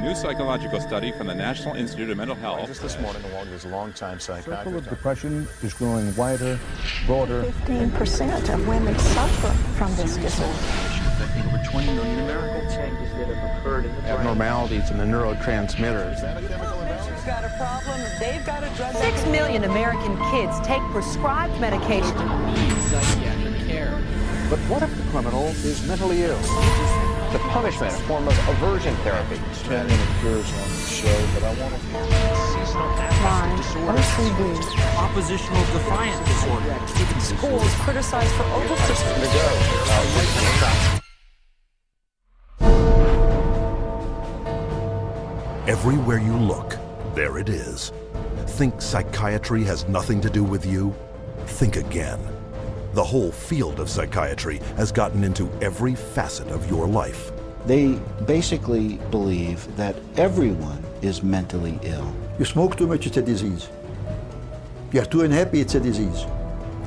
new psychological study from the National Institute of Mental Health. Just this morning, along with his longtime psychiatrist. The circle of depression is growing wider, broader. 15% of women suffer from this disorder. Affecting over 20 million Americans. Changes that have occurred in the brain. Abnormalities in the neurotransmitters. Is that a chemical imbalance? Got a problem, they've got a drug. 6 million American kids take prescribed medication. Need psychiatric care. But what if the criminal is mentally ill? The punishment, a form of aversion therapy. 10 minute cures on the show, but I want to Seasonal affective disorder. OCD. Oppositional defiant disorder. Schools criticized for over-prescribing. Everywhere you look, there it is. Think psychiatry has nothing to do with you? Think again. The whole field of psychiatry has gotten into every facet of your life. They basically believe that everyone is mentally ill. You smoke too much, it's a disease. You're too unhappy, it's a disease.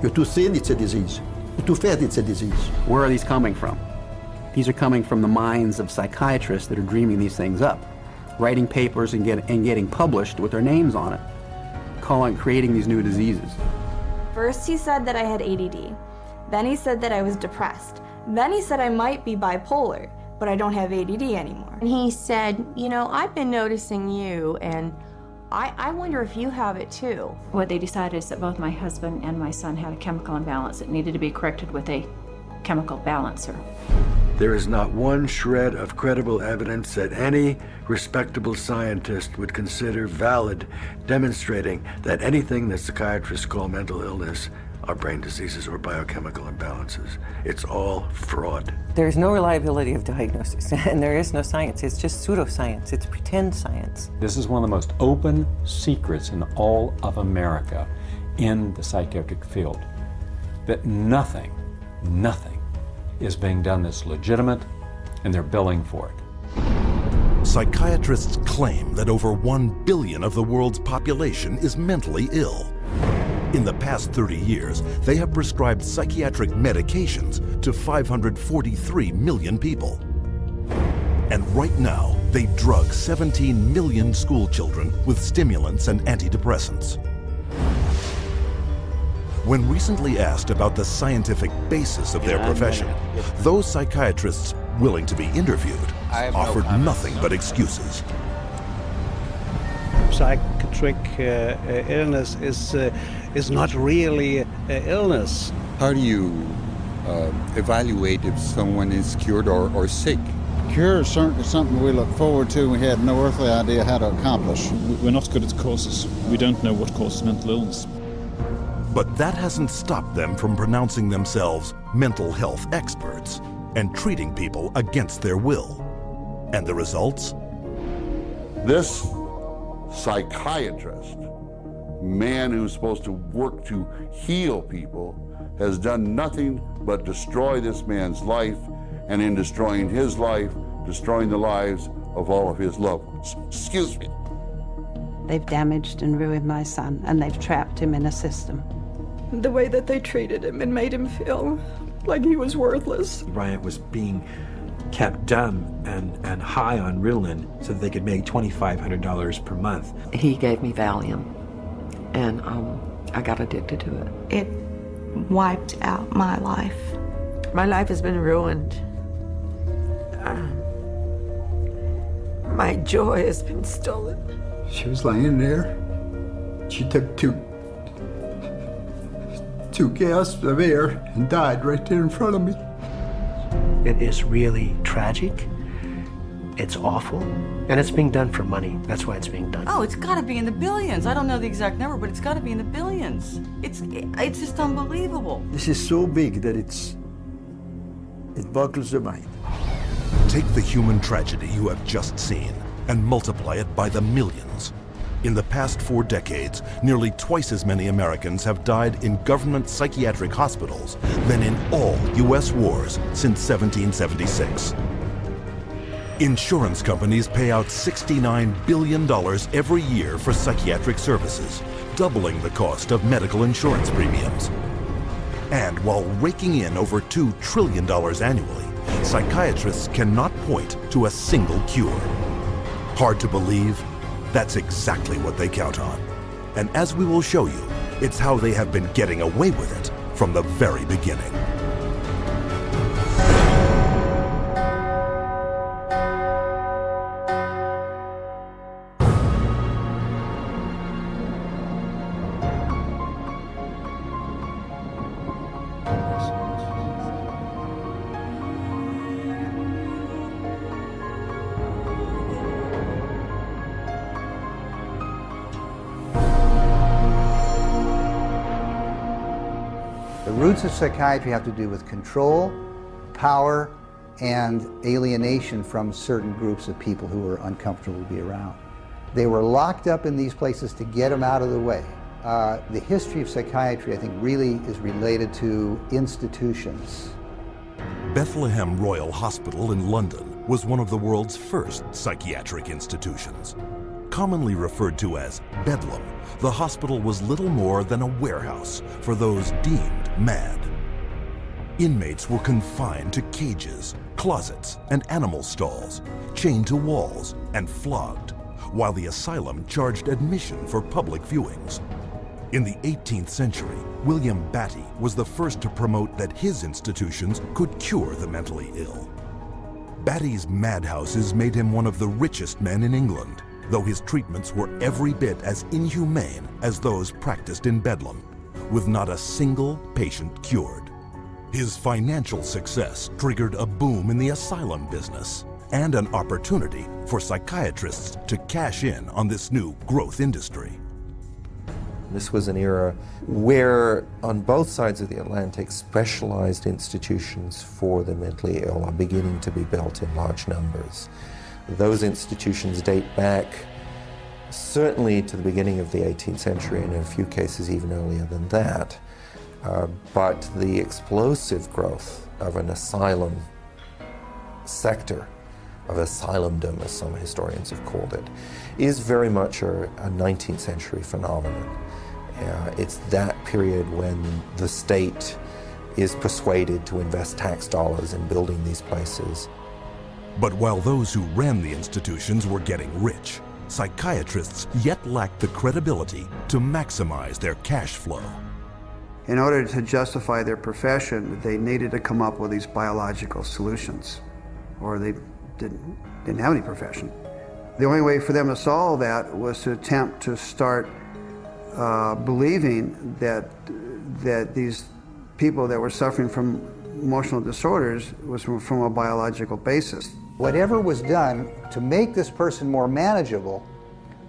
You're too thin, it's a disease. You're too fat, it's a disease. Where are these coming from? These are coming from the minds of psychiatrists that are dreaming these things up, writing papers and getting published with their names on it, creating these new diseases. First he said that I had ADD. Then he said that I was depressed. Then he said I might be bipolar, but I don't have ADD anymore. And he said, you know, I've been noticing you, and I wonder if you have it too. What they decided is that both my husband and my son had a chemical imbalance that needed to be corrected with a chemical balancer. There is not one shred of credible evidence that any respectable scientist would consider valid, demonstrating that anything that psychiatrists call mental illness are brain diseases or biochemical imbalances. It's all fraud. There's no reliability of diagnosis, and there is no science. It's just pseudoscience. It's pretend science. This is one of the most open secrets in all of America in the psychiatric field, that nothing is being done that's legitimate, and they're billing for it. Psychiatrists claim that over 1 billion of the world's population is mentally ill. In the past 30 years, they have prescribed psychiatric medications to 543 million people. And right now, they drug 17 million school children with stimulants and antidepressants. When recently asked about the scientific basis of their profession, those psychiatrists willing to be interviewed offered nothing but excuses. Psychiatric illness is not really illness. How do you evaluate if someone is cured or sick? Cure is certainly something we look forward to. We had no earthly idea how to accomplish. We're not good at causes. We don't know what causes mental illness. But that hasn't stopped them from pronouncing themselves mental health experts and treating people against their will. And the results? This psychiatrist, man who's supposed to work to heal people, has done nothing but destroy this man's life, and in destroying his life, destroying the lives of all of his loved ones. Excuse me. They've damaged and ruined my son, and they've trapped him in a system. The way that they treated him and made him feel like he was worthless. Bryant was being kept dumb and high on Ritalin so that they could make $2,500 per month. He gave me Valium, and I got addicted to it. It wiped out my life. My life has been ruined. My joy has been stolen. She was laying there. She took two gasps of air and died right there in front of me. It is really tragic. It's awful. And it's being done for money. That's why it's being done. Oh, it's got to be in the billions. I don't know the exact number, but it's got to be in the billions. It's just unbelievable. This is so big that it boggles the mind. Take the human tragedy you have just seen and multiply it by the millions. In the past 4 decades, nearly twice as many Americans have died in government psychiatric hospitals than in all U.S. wars since 1776. Insurance companies pay out $69 billion every year for psychiatric services, doubling the cost of medical insurance premiums. And while raking in over $2 trillion annually, psychiatrists cannot point to a single cure. Hard to believe? That's exactly what they count on. And as we will show you, it's how they have been getting away with it from the very beginning. The roots of psychiatry have to do with control, power, and alienation from certain groups of people who were uncomfortable to be around. They were locked up in these places to get them out of the way. The history of psychiatry, I think, really is related to institutions. Bethlehem Royal Hospital in London was one of the world's first psychiatric institutions. Commonly referred to as Bedlam, the hospital was little more than a warehouse for those deemed mad. Inmates were confined to cages, closets, and animal stalls, chained to walls and flogged, while the asylum charged admission for public viewings. In the 18th century, William Batty was the first to promote that his institutions could cure the mentally ill. Batty's madhouses made him one of the richest men in England, though his treatments were every bit as inhumane as those practiced in Bedlam, with not a single patient cured. His financial success triggered a boom in the asylum business and an opportunity for psychiatrists to cash in on this new growth industry. This was an era where, on both sides of the Atlantic, specialized institutions for the mentally ill are beginning to be built in large numbers. Those institutions date back certainly to the beginning of the 18th century, and in a few cases even earlier than that. But the explosive growth of an asylum sector, of asylumdom, as some historians have called it, is very much a 19th century phenomenon. It's that period when the state is persuaded to invest tax dollars in building these places. But while those who ran the institutions were getting rich, psychiatrists yet lacked the credibility to maximize their cash flow. In order to justify their profession, they needed to come up with these biological solutions, or they didn't have any profession. The only way for them to solve that was to attempt to start believing that these people that were suffering from emotional disorders was from a biological basis. Whatever was done to make this person more manageable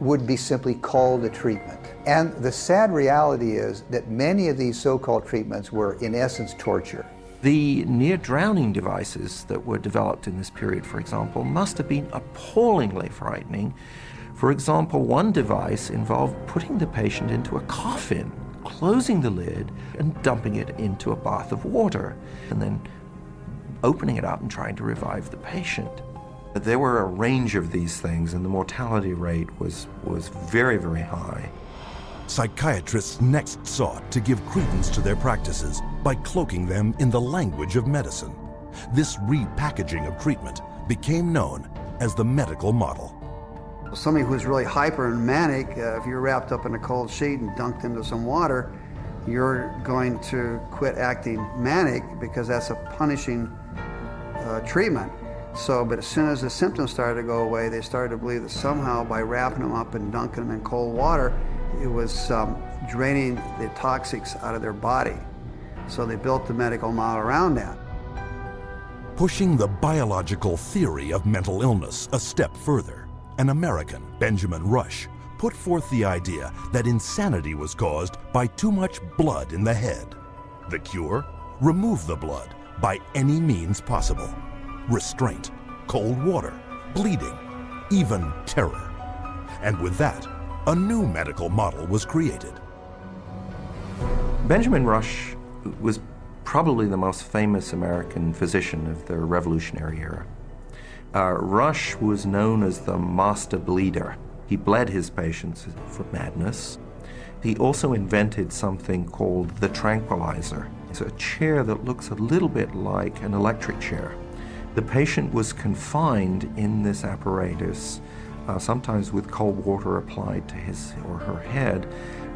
would be simply called a treatment. And the sad reality is that many of these so-called treatments were, in essence, torture. The near-drowning devices that were developed in this period, for example, must have been appallingly frightening. For example, one device involved putting the patient into a coffin, closing the lid, and dumping it into a bath of water, and then opening it up and trying to revive the patient. There were a range of these things, and the mortality rate was very, very high. Psychiatrists next sought to give credence to their practices by cloaking them in the language of medicine. This repackaging of treatment became known as the medical model. Somebody who's really hyper and manic, if you're wrapped up in a cold sheet and dunked into some water, you're going to quit acting manic because that's a punishing treatment. But as soon as the symptoms started to go away, they started to believe that somehow by wrapping them up and dunking them in cold water, it was draining the toxics out of their body. So they built the medical model around that. Pushing the biological theory of mental illness a step further, an American, Benjamin Rush, put forth the idea that insanity was caused by too much blood in the head. The cure? Remove the blood by any means possible. Restraint, cold water, bleeding, even terror. And with that, a new medical model was created. Benjamin Rush was probably the most famous American physician of the Revolutionary era. Rush was known as the master bleeder. He bled his patients for madness. He also invented something called the tranquilizer. It's a chair that looks a little bit like an electric chair. The patient was confined in this apparatus sometimes with cold water applied to his or her head,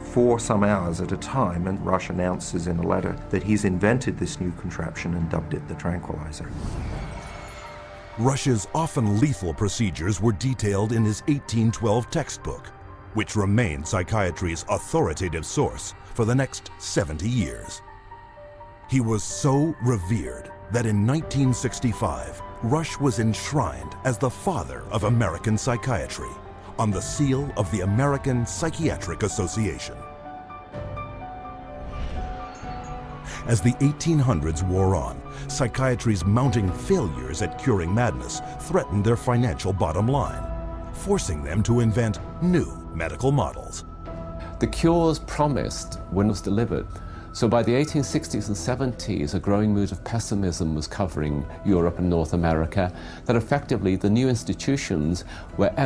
for some hours at a time, and Rush announces in a letter that he's invented this new contraption and dubbed it the tranquilizer. Rush's often lethal procedures were detailed in his 1812 textbook, which remained psychiatry's authoritative source for the next 70 years. He was so revered that in 1965, Rush was enshrined as the father of American psychiatry on the seal of the American Psychiatric Association. As the 1800s wore on, psychiatry's mounting failures at curing madness threatened their financial bottom line, forcing them to invent new medical models. The cures promised when it was delivered. So by the 1860s and 70s, a growing mood of pessimism was covering Europe and North America, that effectively the new institutions were